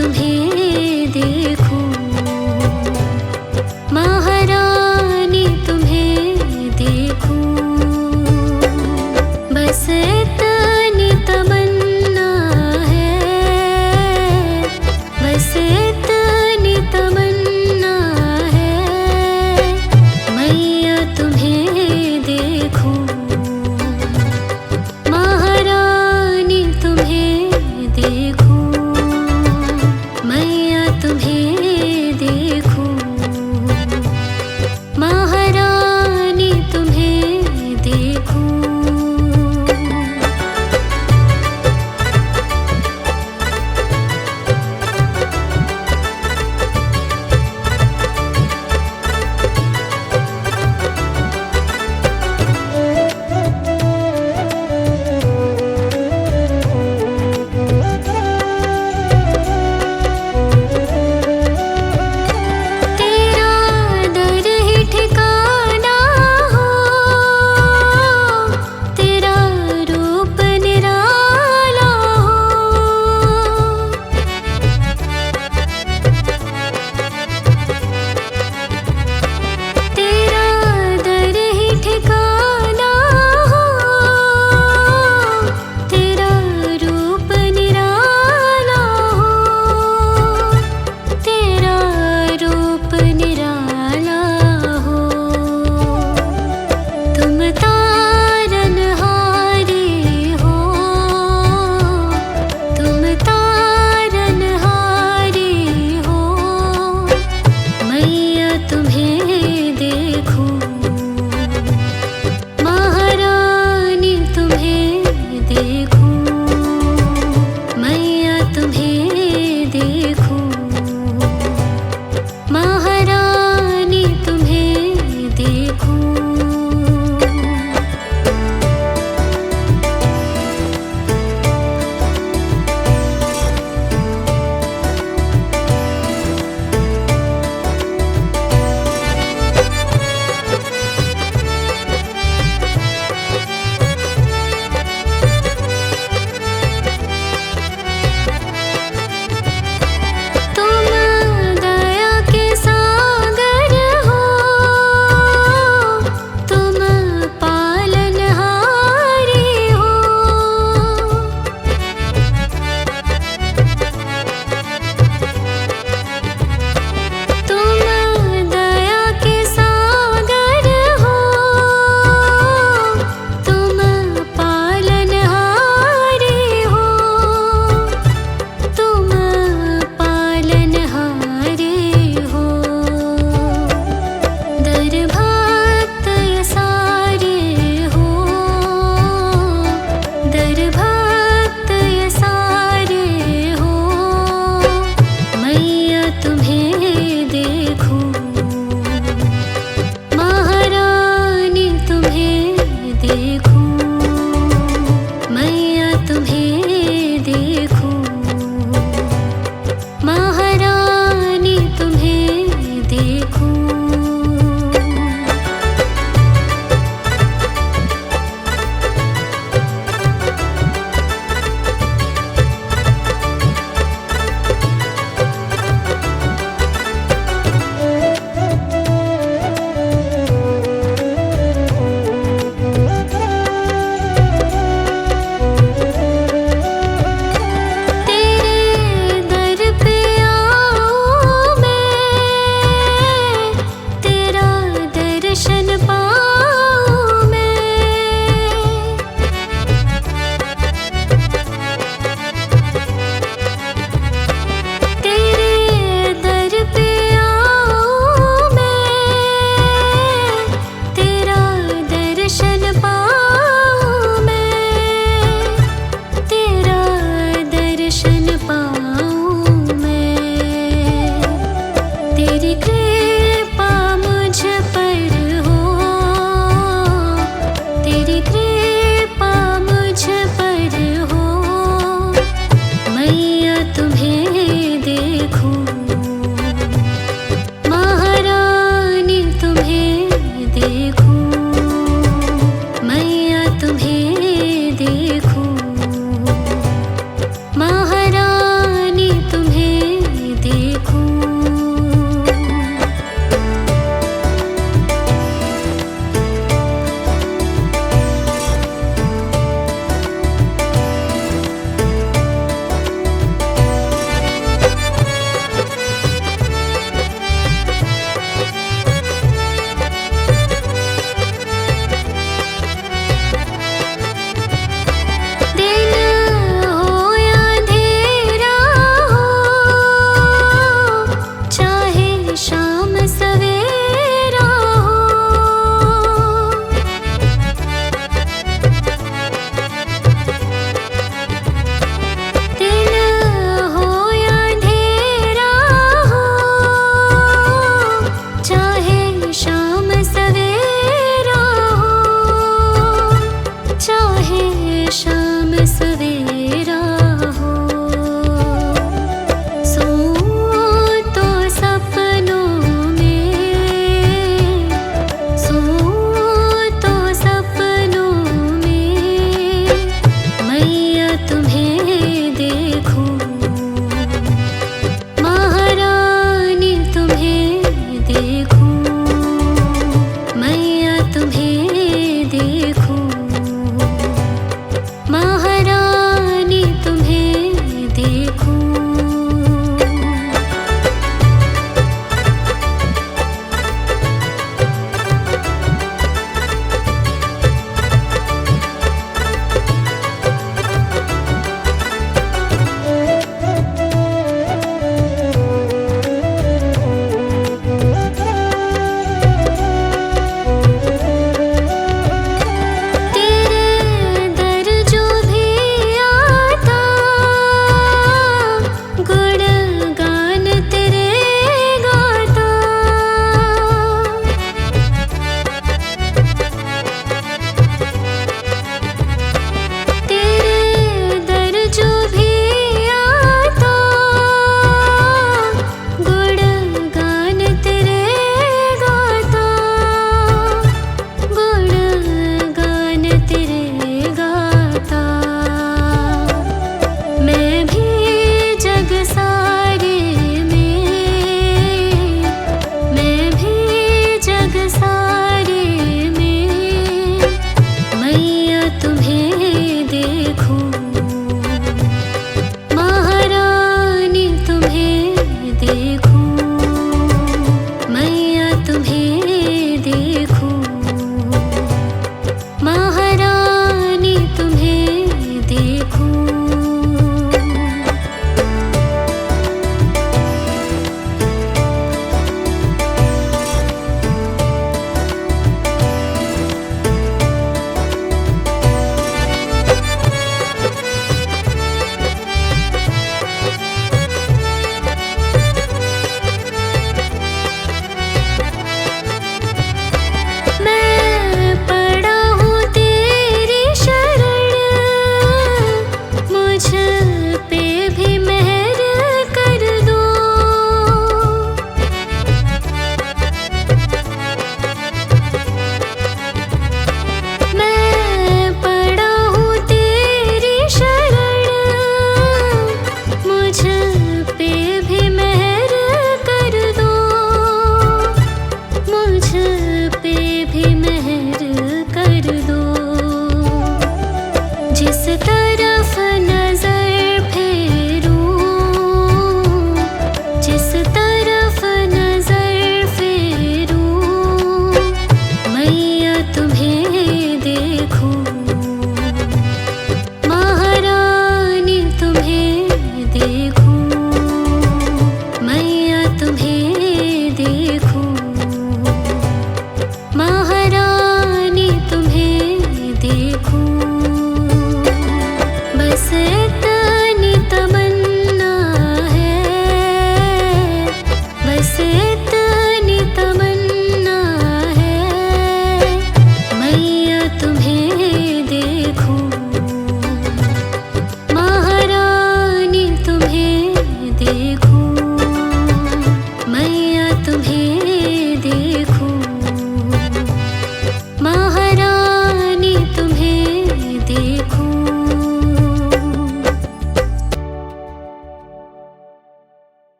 तुम्हें देखूं, महारानी तुम्हें देखूं, बस इतनी तमन्ना है, बस इतनी तमन्ना है, मैया तुम्हें देखूं, महारानी तुम्हें देखूं, मैया तुम्हें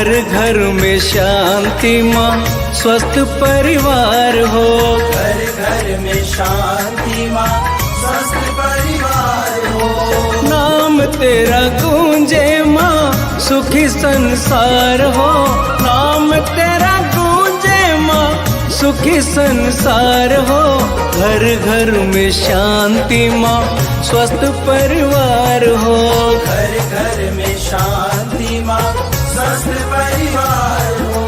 घर घर में शांति माँ स्वस्थ परिवार हो। घर घर में शांति माँ स्वस्थ परिवार हो। नाम तेरा गूंजे माँ सुखी संसार हो। नाम तेरा गूंजे माँ सुखी संसार हो। घर घर में शांति माँ स्वस्थ परिवार हो। घर घर में शांति माँ स्वस्थ परिवार हो।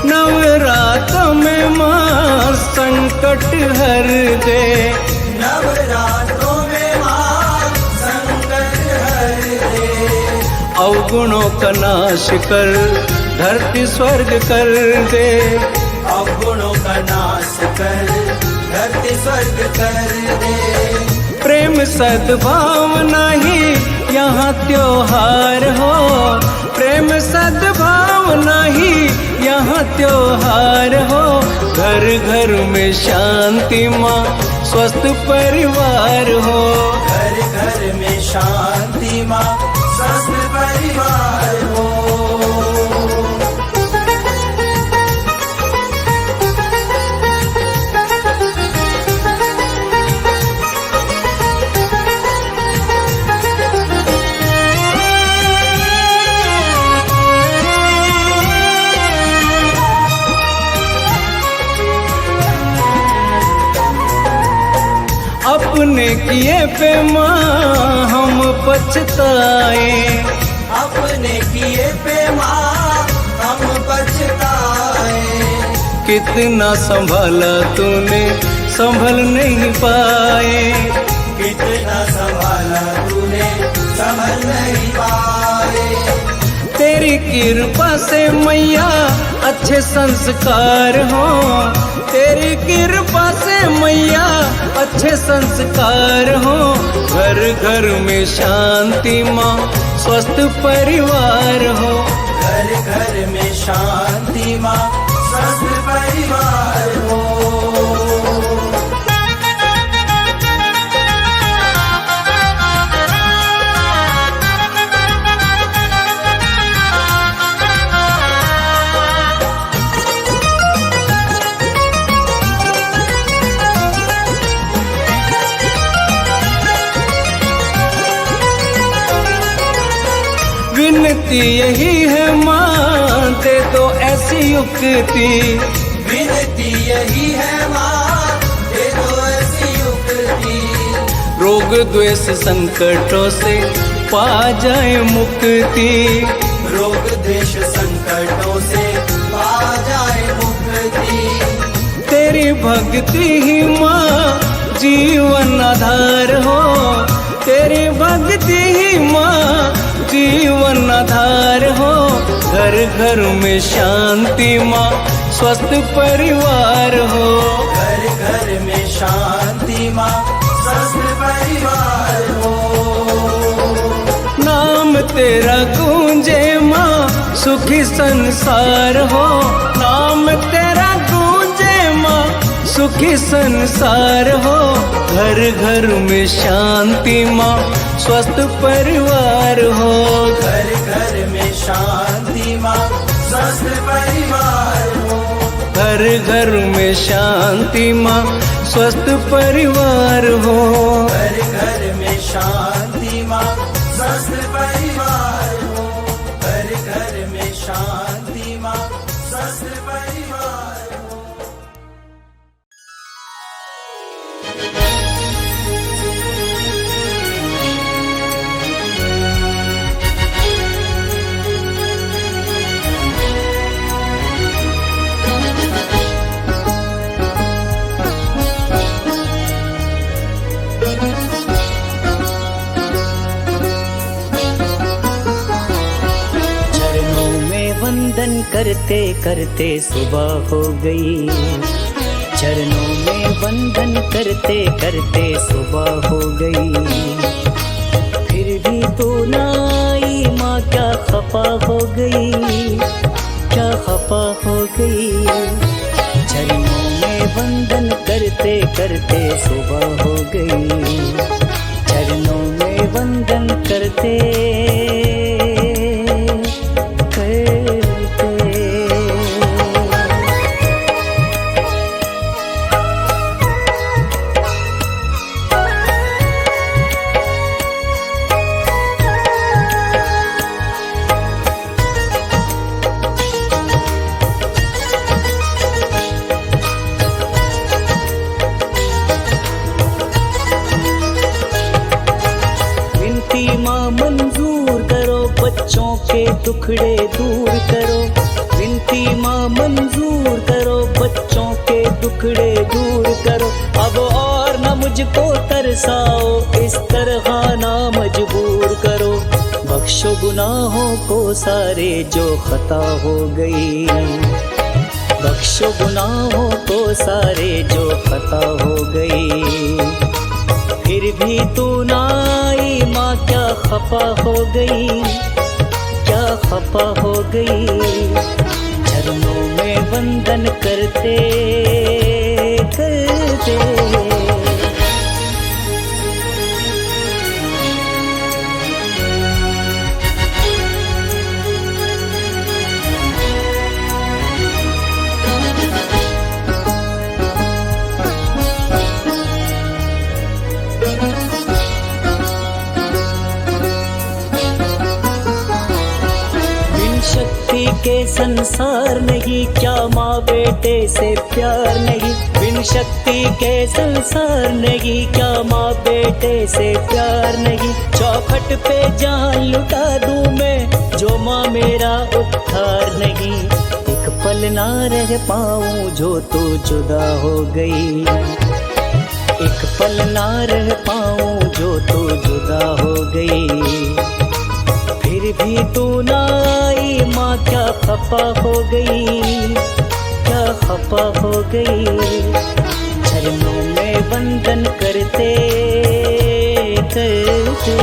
नवरात्र में माँ संकट हर दे। नवरात्रों में माँ संकट हर दे। अवगुणों का नाश कर धरती स्वर्ग कर दे। अवगुणों का नाश कर धरती स्वर्ग कर दे। प्रेम सद्भावना ही यहाँ त्योहार हो। प्रेम सद्भावना ही यहाँ त्योहार हो। घर घर में शांति माँ स्वस्थ परिवार हो। घर घर में शांति माँ स्वस्थ परिवार हो। अपने किए पे माँ हम पछताए। अपने किए पे माँ हम पछताए। कितना संभाला तूने संभल नहीं पाए। कितना संभाला तूने संभल नहीं पाए। तेरी कृपा से मैया अच्छे संस्कार हो। तेरी कृपा से मैया अच्छे संस्कार हो। घर घर में शांति माँ स्वस्थ परिवार हो। घर घर में शांति माँ स्वस्थ परिवार हो। विनती यही है माँ दे दो ऐसी युक्ति। विनती यही है माँ दे दो ऐसी युक्ति। रोग द्वेष संकटों से पा जाए मुक्ति। रोग द्वेष संकटों से पा जाए मुक्ति। तेरी भक्ति ही माँ जीवन आधार हो। तेरी भक्ति ही माँ जीवन आधार हो। घर घर में शांति माँ स्वस्थ परिवार हो। घर घर में शांति माँ स्वस्थ परिवार हो। नाम तेरा गूंजे माँ सुखी संसार हो। नाम तेरा गूंजे माँ सुखी संसार हो। घर घर में शांति माँ स्वस्थ परिवार हो। घर घर में शांति माँ स्वस्थ परिवार हो। घर घर में शांति माँ स्वस्थ परिवार हो। घर घर में शांति माँ स्वस्थ परिवार हो। घर घर में शांति माँ स्वस्थ परिवार हो। वंदन करते करते सुबह हो गई। चरणों में वंदन करते करते सुबह हो गई, फिर भी तू ना आई माँ, क्या खफा हो गई, क्या खफा हो गई। चरणों में वंदन करते करते सुबह हो गई, चरणों में वंदन करते बच्चों के दुखड़े दूर करो, विनती माँ मंजूर करो, बच्चों के दुखड़े दूर करो। अब और न मुझको तरसाओ, इस तरह ना मजबूर करो। बख्शो गुनाहों को सारे जो खता हो गई, बख्शो गुनाहों को सारे जो खता हो गई। फिर भी तू ना आई माँ, क्या खफा हो गई, क्या खफा हो गई। चरणों में वंदन करते करते के संसार नहीं, क्या माँ बेटे से प्यार नहीं। बिन शक्ति के संसार नहीं, क्या माँ बेटे से प्यार नहीं। चौखट पे जान लुटा दूं मैं, जो माँ मेरा उपकार नहीं। एक पल ना रह पाऊं जो तू जुदा हो गई, एक पल ना रह पाऊं जो तू जुदा हो गई। फिर भी तू ना आई माँ, क्या खफा हो गई, क्या खफा हो गई। चरणों में वंदन करते करते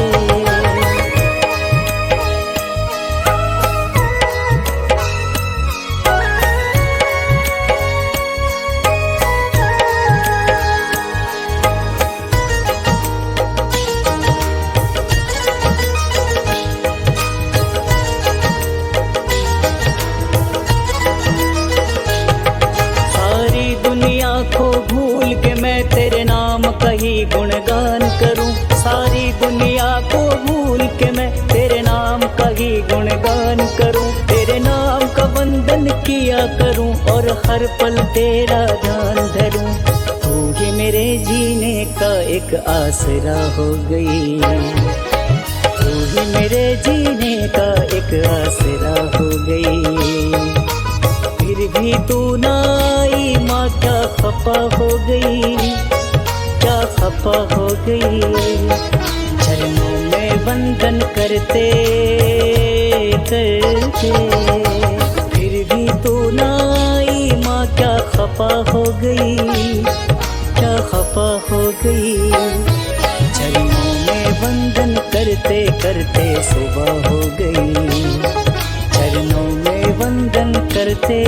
गुणगान करूं। सारी दुनिया को भूल के मैं तेरे नाम का ही गुणगान करूं। तेरे नाम का वंदन किया करूं और हर पल तेरा ध्यान धरूं। तू ही मेरे जीने का एक आसरा हो गई, तू ही मेरे जीने का एक आसरा हो गई। फिर भी तू ना आई माँ, क्या खफा हो गई, क्या खफा हो गई। चरणों में वंदन करते करते फिर भी तू ना आई माँ, क्या खफा हो गई, क्या खफा हो गई। चरणों में वंदन करते करते सुबह हो गई, चरणों में वंदन करते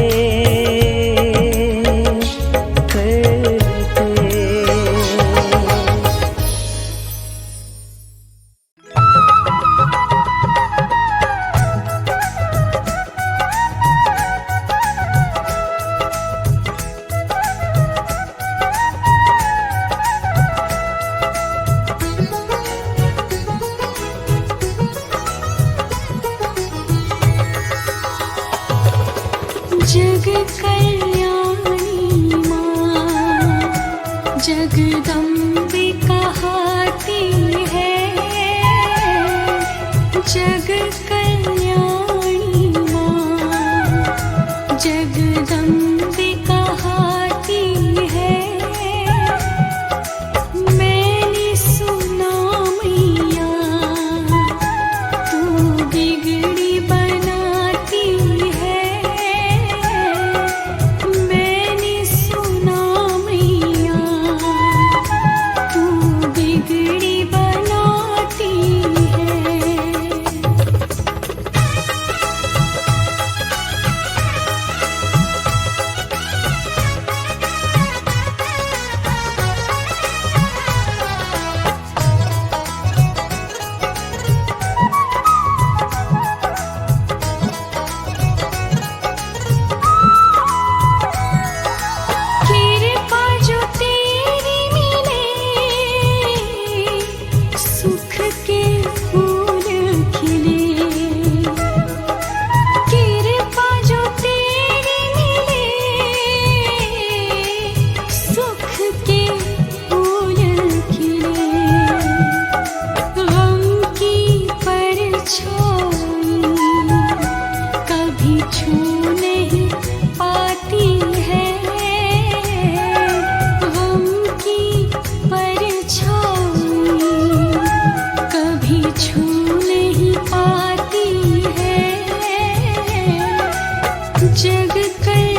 जग कल्याणी माँ जगदम्बे कहाती है। जग कल्याणी माँ जगदम्बे कहाती है। मैंने सुना मैया तू बिगड़ी बनाती है। मैंने सुना जग कल्याण